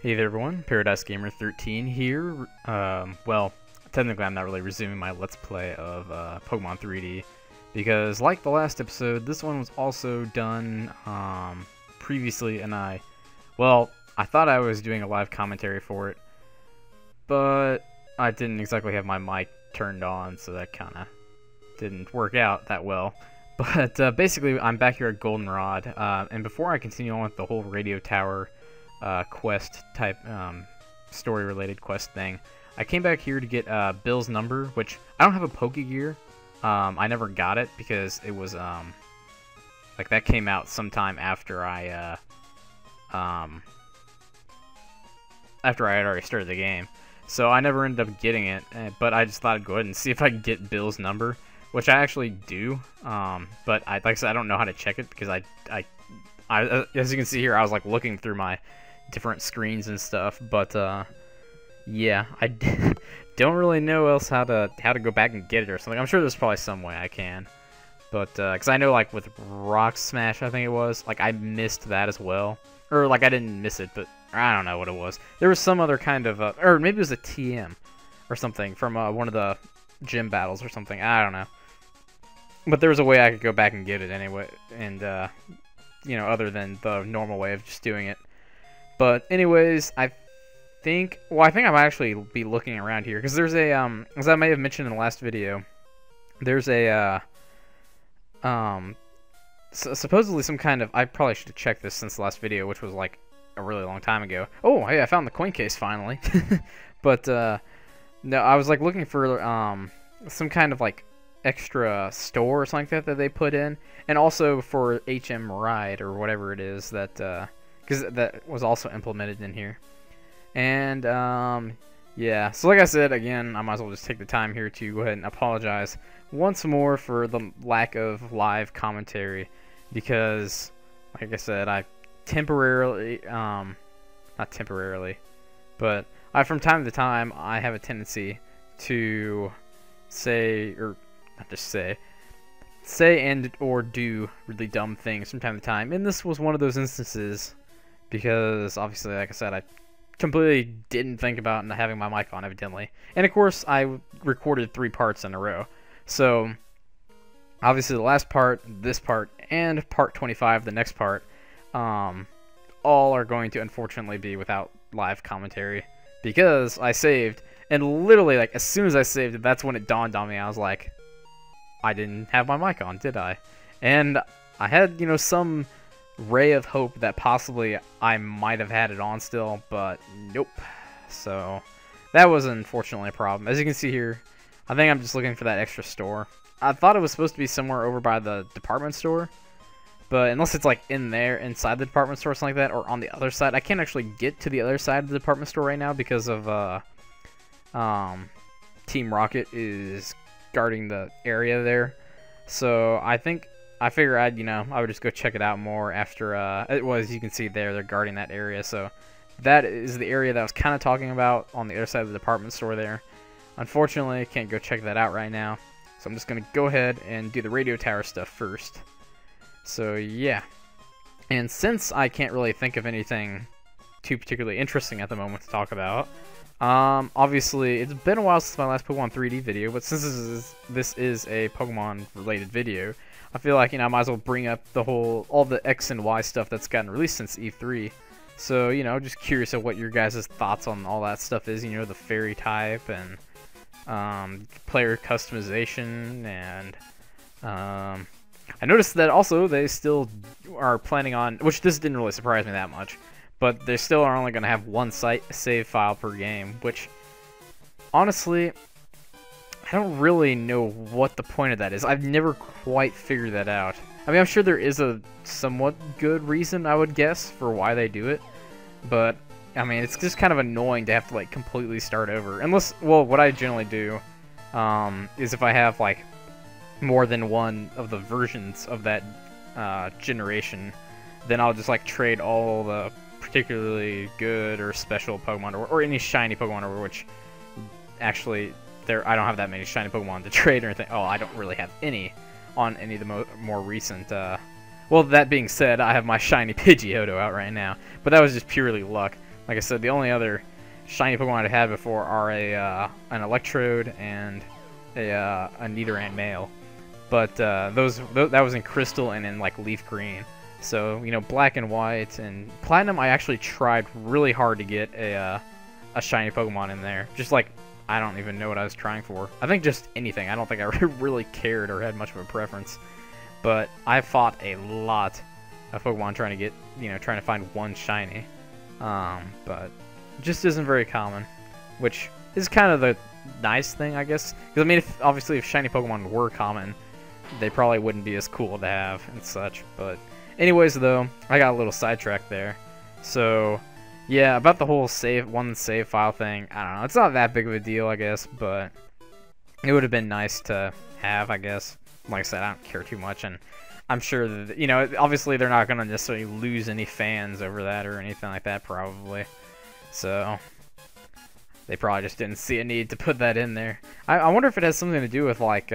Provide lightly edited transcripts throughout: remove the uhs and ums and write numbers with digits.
Hey there everyone, Paradise Gamer 13 here. Well, technically I'm not really resuming my Let's Play of Pokemon 3D, because like the last episode, this one was also done previously, and I thought I was doing a live commentary for it, but I didn't exactly have my mic turned on, so that kind of didn't work out that well. But basically, I'm back here at Goldenrod, and before I continue on with the whole radio tower quest type story related quest thing, I came back here to get Bill's number, which I don't have a Pokegear. I never got it because it was like that came out sometime after I had already started the game, so I never ended up getting it. But I just thought I'd go ahead and see if I could get Bill's number, which I actually do. But like I said, I don't know how to check it because I as you can see here, I was like looking through my different screens and stuff, but yeah, I don't really know else how to go back and get it or something. I'm sure there's probably some way I can, but because I know like with Rock Smash, I think it was, like I missed that as well, or like I didn't miss it, but I don't know what it was. There was some other kind of or maybe it was a TM or something from one of the gym battles or something. I don't know, but there was a way I could go back and get it anyway, and you know, other than the normal way of just doing it. But anyways, I think I might actually be looking around here, because there's a as I may have mentioned in the last video, there's a supposedly some kind of, I probably should have checked this since the last video, which was like a really long time ago. Oh, hey, I found the coin case finally. But no, I was like looking for some kind of like extra store or something like that they put in, and also for HM Ride or whatever it is that because that was also implemented in here. And yeah, so like I said, again, I might as well just take the time here to go ahead and apologize once more for the lack of live commentary, because like I said, I temporarily not temporarily, but from time to time I have a tendency to say, or not just say and or do really dumb things from time to time, and this was one of those instances, because obviously, like I said, I completely didn't think about not having my mic on, evidently, and of course I recorded 3 parts in a row, so obviously the last part, this part, and part 25, the next part, all are going to unfortunately be without live commentary, because I saved, and literally, like, as soon as I saved it, that's when it dawned on me. I was like, I didn't have my mic on, did I? And I had, you know, some ray of hope that possibly I might have had it on still, but nope. So that was unfortunately a problem. As you can see here, I think I'm just looking for that extra store. I thought it was supposed to be somewhere over by the department store, but unless it's like in there, inside the department store or something like that, or on the other side, I can't actually get to the other side of the department store right now because of Team Rocket is guarding the area there. So I figure I would just go check it out more after as you can see there, they're guarding that area. So that is the area that I was kind of talking about on the other side of the department store there. Unfortunately, I can't go check that out right now, so I'm just gonna go ahead and do the radio tower stuff first. So yeah, and since I can't really think of anything too particularly interesting at the moment to talk about, obviously it's been a while since my last Pokemon 3D video, but since this is a Pokemon related video, I feel like, you know, I might as well bring up all the X and Y stuff that's gotten released since E3. So, you know, just curious of what your guys' thoughts on all that stuff is, you know, the fairy type and player customization, and I noticed that also they still are planning on, which this didn't really surprise me that much, but they still are only going to have one save file per game, which, honestly, I don't really know what the point of that is. I've never quite figured that out. I mean, I'm sure there is a somewhat good reason, I would guess, for why they do it, but, I mean, it's just kind of annoying to have to, like, completely start over. Unless, well, what I generally do is if I have, like, more than one of the versions of that generation, then I'll just, like, trade all the particularly good or special Pokemon, or any shiny Pokemon, over which actually I don't have that many shiny Pokemon to trade or anything. Oh, I don't really have any on any of the more recent Well, that being said, I have my shiny Pidgeotto out right now, but that was just purely luck. Like I said, the only other shiny Pokemon I've had before are an Electrode and a Nidoran male. But that was in Crystal and in like Leaf Green. So, you know, Black and White and Platinum, I actually tried really hard to get a shiny Pokemon in there. Just like, I don't even know what I was trying for. I think just anything. I don't think I really cared or had much of a preference. But I fought a lot of Pokemon trying to get, you know, trying to find one shiny. But just isn't very common, which is kind of the nice thing, I guess. Because, I mean, obviously if shiny Pokemon were common, they probably wouldn't be as cool to have and such. But anyways, though, I got a little sidetracked there. So, yeah, about the whole one save file thing, I don't know. It's not that big of a deal, I guess, but it would have been nice to have, I guess. Like I said, I don't care too much, and I'm sure that, you know, obviously they're not going to necessarily lose any fans over that or anything like that, probably. So, they probably just didn't see a need to put that in there. I wonder if it has something to do with, like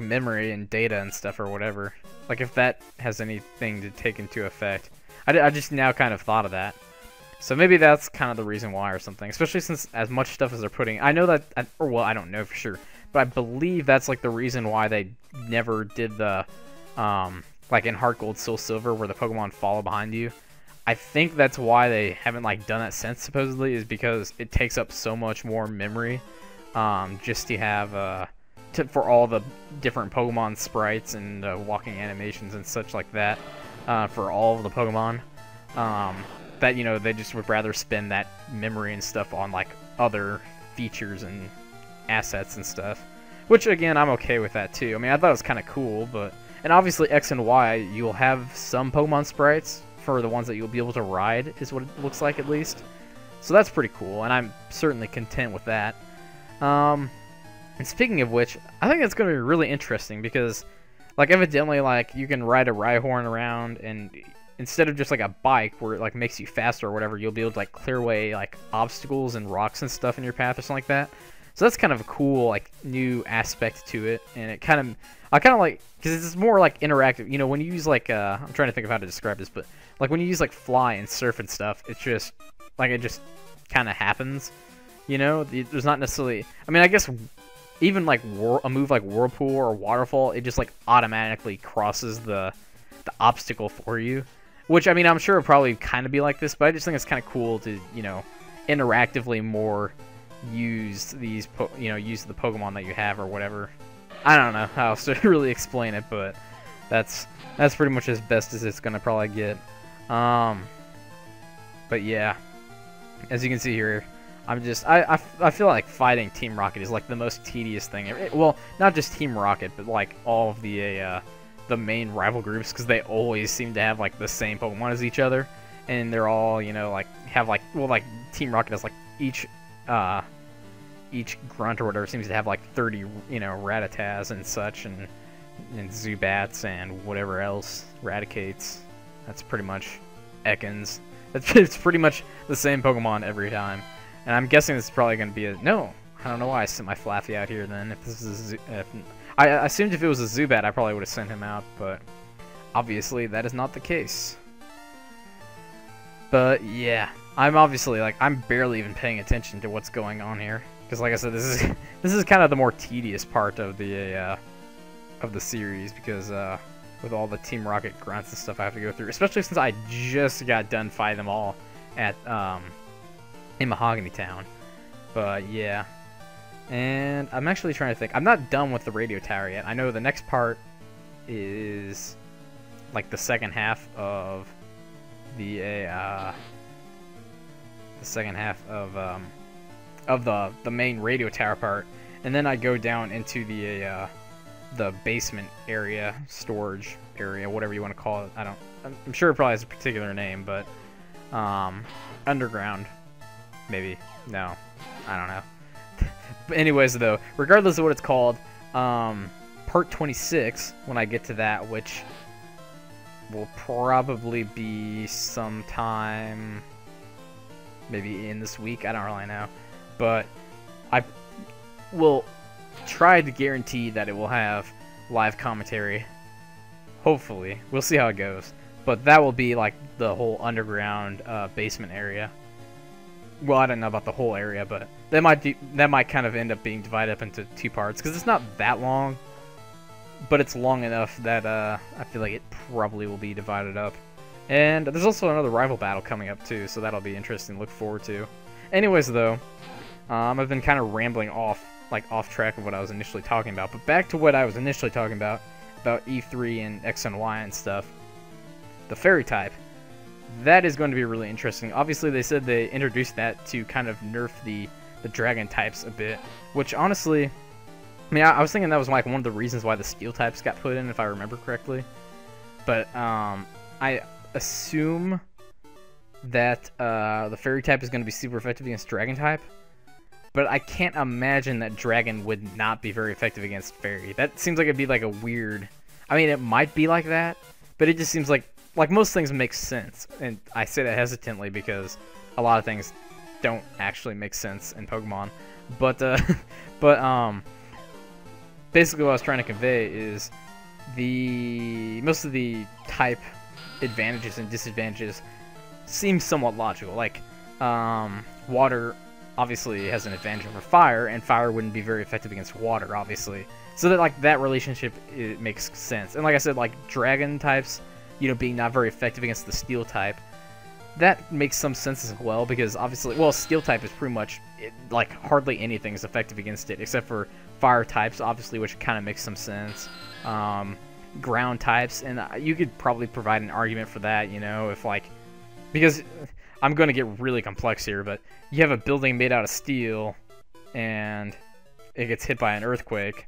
memory and data and stuff or whatever. Like, if that has anything to take into effect. I just now kind of thought of that. So maybe that's kind of the reason why or something. Especially since as much stuff as they're putting... I know that... Or, well, I don't know for sure. But I believe that's, like, the reason why they never did the... like, in Heart Gold, Soul Silver, where the Pokemon follow behind you. I think that's why they haven't, like, done that since, supposedly, is because it takes up so much more memory. Just to have... for all the different Pokemon sprites and walking animations and such like that. For all of the Pokemon. That, you know, they just would rather spend that memory and stuff on, like, other features and assets and stuff. Which, again, I'm okay with that, too. I mean, I thought it was kind of cool, but... And obviously, X and Y, you'll have some Pokemon sprites for the ones that you'll be able to ride, is what it looks like, at least. So that's pretty cool, and I'm certainly content with that. And speaking of which, I think it's going to be really interesting, because... Like, evidently, like, you can ride a Rhyhorn around, and instead of just, like, a bike where it, like, makes you faster or whatever, you'll be able to, like, clear away, like, obstacles and rocks and stuff in your path or something like that. So that's kind of a cool, like, new aspect to it, and it kind of... I kind of like... Because it's more, like, interactive. You know, when you use, like, I'm trying to think of how to describe this, but, like, when you use, like, Fly and Surf and stuff, it's just... Like, it just kind of happens. You know? There's not necessarily... I mean, I guess... Even like a move like Whirlpool or Waterfall, it just like automatically crosses the obstacle for you. Which, I mean, I'm sure it'll probably kind of be like this, but I just think it's kind of cool to, you know, interactively more use these, use the Pokemon that you have or whatever. I don't know how else to really explain it, but that's pretty much as best as it's gonna probably get. But yeah, as you can see here. I feel like fighting Team Rocket is like the most tedious thing. Well, not just Team Rocket, but like all of the main rival groups, because they always seem to have like the same Pokemon as each other, and they're all, you know, like have like, well, like Team Rocket has like each grunt or whatever seems to have like 30, you know, Rattatas and such, and Zubats and whatever else, Raticates. That's pretty much Ekans. It's pretty much the same Pokemon every time. And I'm guessing this is probably going to be a... No, I don't know why I sent my Flaffy out here then. If this is I assumed if it was a Zubat, I probably would have sent him out, but obviously that is not the case. But yeah, I'm obviously, like, I'm barely even paying attention to what's going on here. Because like I said, this is kind of the more tedious part of the series, because with all the Team Rocket grunts and stuff I have to go through, especially since I just got done fighting them all at in Mahogany Town. But yeah, and I'm actually trying to think. I'm not done with the radio tower yet. I know the next part is like the second half of the main radio tower part, and then I go down into the basement area, storage area, whatever you want to call it. I'm sure it probably has a particular name, but underground. Maybe. No. I don't know. But anyways, though, regardless of what it's called, part 26, when I get to that, which will probably be sometime maybe in this week, I don't really know. But I will try to guarantee that it will have live commentary. Hopefully. We'll see how it goes. but that will be like the whole underground basement area. Well, I don't know about the whole area, but that might kind of end up being divided up into 2 parts because it's not that long, but it's long enough that I feel like it probably will be divided up. And there's also another rival battle coming up too, so that'll be interesting to look forward to. Anyways, though, I've been kind of rambling off track of what I was initially talking about, but back to what I was initially talking about E3 and X and Y and stuff. The fairy type. That is going to be really interesting. Obviously, they said they introduced that to kind of nerf the dragon types a bit, which honestly, I mean, I was thinking that was like one of the reasons why the steel types got put in, if I remember correctly. But I assume that the fairy type is going to be super effective against dragon type, but I can't imagine that dragon would not be very effective against fairy. That seems like it'd be like a weird, I mean, it might be like that, but it just seems like most things make sense. And I say that hesitantly because a lot of things don't actually make sense in Pokemon. But basically what I was trying to convey is most of the type advantages and disadvantages seem somewhat logical. Like, water obviously has an advantage over fire, and fire wouldn't be very effective against water, obviously. So that, like, that relationship, it makes sense. And like I said, like, dragon types, you know, being not very effective against the steel type, that makes some sense as well, because obviously, well, steel type is pretty much, like, hardly anything is effective against it, except for fire types, obviously, which kind of makes some sense. Ground types, and you could probably provide an argument for that, you know, if, like, because I'm going to get really complex here, but you have a building made out of steel, and it gets hit by an earthquake,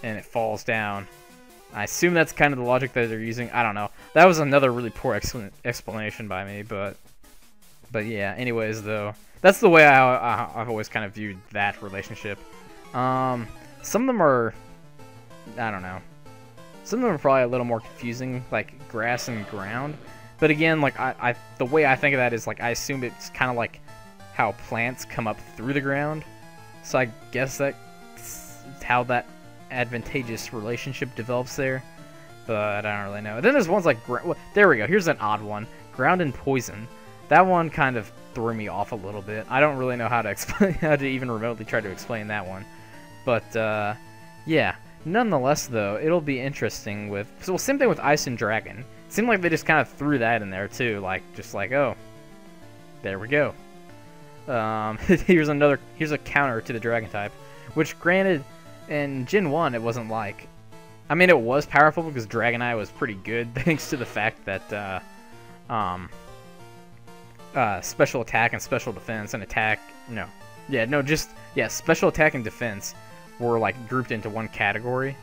and it falls down. I assume that's kind of the logic that they're using. I don't know. That was another really poor explanation by me, but yeah. Anyways, though, that's the way I've always kind of viewed that relationship. Some of them are, I don't know. Some of them are probably a little more confusing, like grass and ground. But again, like the way I think of that is like I assume it's kind of like how plants come up through the ground. So I guess that's how that advantageous relationship develops there, but I don't really know. Then there's ones like well, there we go. Here's an odd one: ground and poison. That one kind of threw me off a little bit. I don't really know how to explain, how to even remotely try to explain that one. But yeah. Nonetheless, though, it'll be interesting with. So same thing with ice and dragon. It seemed like they just kind of threw that in there too, like just like, oh, there we go. Here's a counter to the dragon type, which granted, in Gen 1 it wasn't like, I mean, it was powerful because Dragonite was pretty good thanks to the fact that special attack and special defense and attack, special attack and defense were like grouped into one category,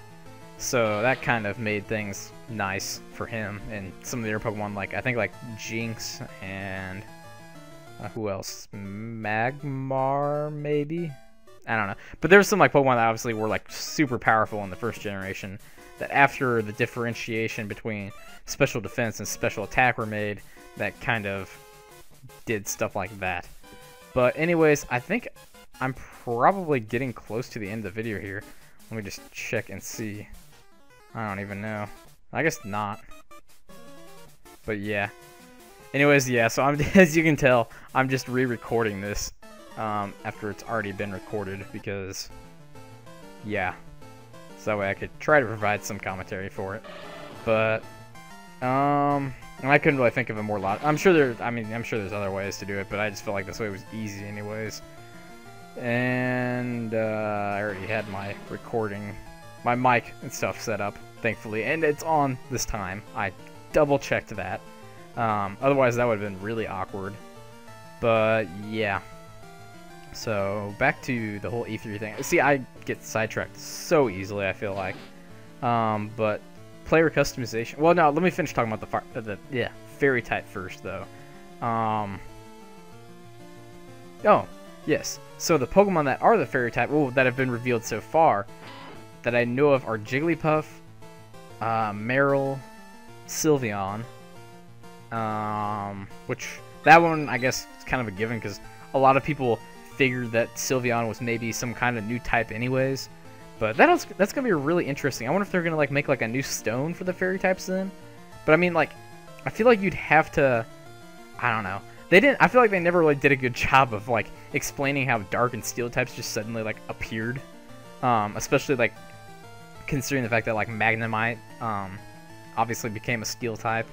so that kind of made things nice for him. And some of the other Pokemon, like I think like Jinx and who else, Magmar maybe, I don't know, but there's some like Pokemon that obviously were like super powerful in the first generation, that after the differentiation between special defense and special attack were made, that kind of did stuff like that. But anyways, I think I'm probably getting close to the end of the video here. Let me just check and see. I don't even know. I guess not. But yeah. Anyways, yeah, so as you can tell, I'm just re-recording this after it's already been recorded because, yeah. So that way I could try to provide some commentary for it. But, I couldn't really think of a more I'm sure there's other ways to do it, but I just felt like this way was easy anyways. And I already had my recording, my mic and stuff set up, thankfully, and it's on this time. I double checked that. Otherwise that would have been really awkward. But yeah. So back to the whole E3 thing. See, I get sidetracked so easily, I feel like. But player customization. Well, no, let me finish talking about the fairy type first, though. Oh, yes. So the Pokemon that are the fairy type, that have been revealed so far, that I know of are Jigglypuff, Marill, Sylveon, which that one I guess is kind of a given because a lot of people figured that Sylveon was maybe some kind of new type anyways. But that's gonna be really interesting. I wonder if they're gonna like make like a new stone for the fairy types then. But I mean, like, I feel like you'd have to, I don't know. I feel like they never really did a good job of like explaining how dark and steel types just suddenly like appeared. Especially like considering the fact that like Magnemite obviously became a steel type,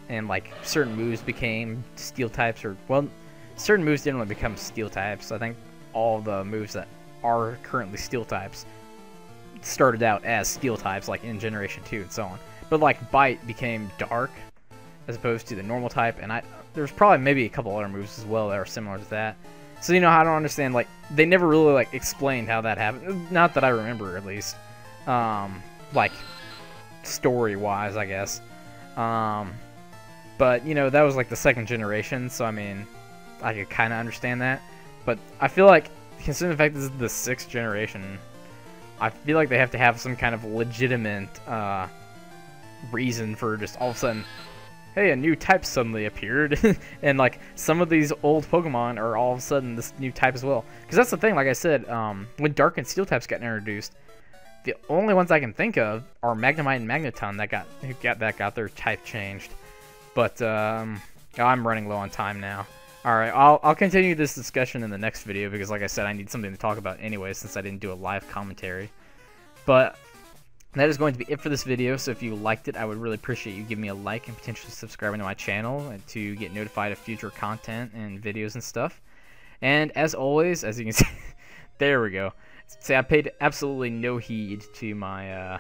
and like certain moves became steel types, or well, certain moves didn't really become steel types. I think all the moves that are currently steel types started out as steel types, like in Generation 2 and so on. But like Bite became dark as opposed to the normal type, and there's probably maybe a couple other moves as well that are similar to that. So, you know, I don't understand, like, they never really, like, explained how that happened. Not that I remember, at least. Like, story-wise, I guess. But, you know, that was, like, the second generation, so, I mean, I could kind of understand that. But I feel like, considering the fact this is the 6th generation, I feel like they have to have some kind of legitimate reason for just all of a sudden, hey, a new type suddenly appeared, and like some of these old Pokemon are all of a sudden this new type as well. Because that's the thing, like I said, when Dark and Steel types got introduced, the only ones I can think of are Magnemite and Magneton that got their type changed. But I'm running low on time now. All right, I'll continue this discussion in the next video because, like I said, I need something to talk about anyway since I didn't do a live commentary. But that is going to be it for this video, so if you liked it, I would really appreciate you giving me a like and potentially subscribing to my channel and to get notified of future content and videos and stuff. And as always, as you can see, there we go. See, I paid absolutely no heed to my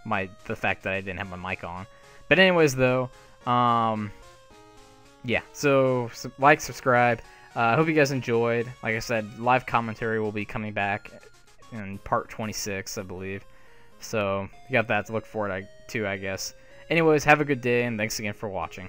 the fact that I didn't have my mic on. But anyways, though, yeah. So like, subscribe. I hope you guys enjoyed. Like I said, live commentary will be coming back in part 26, I believe. So you got that to look forward to, I guess. Anyways, have a good day, and thanks again for watching.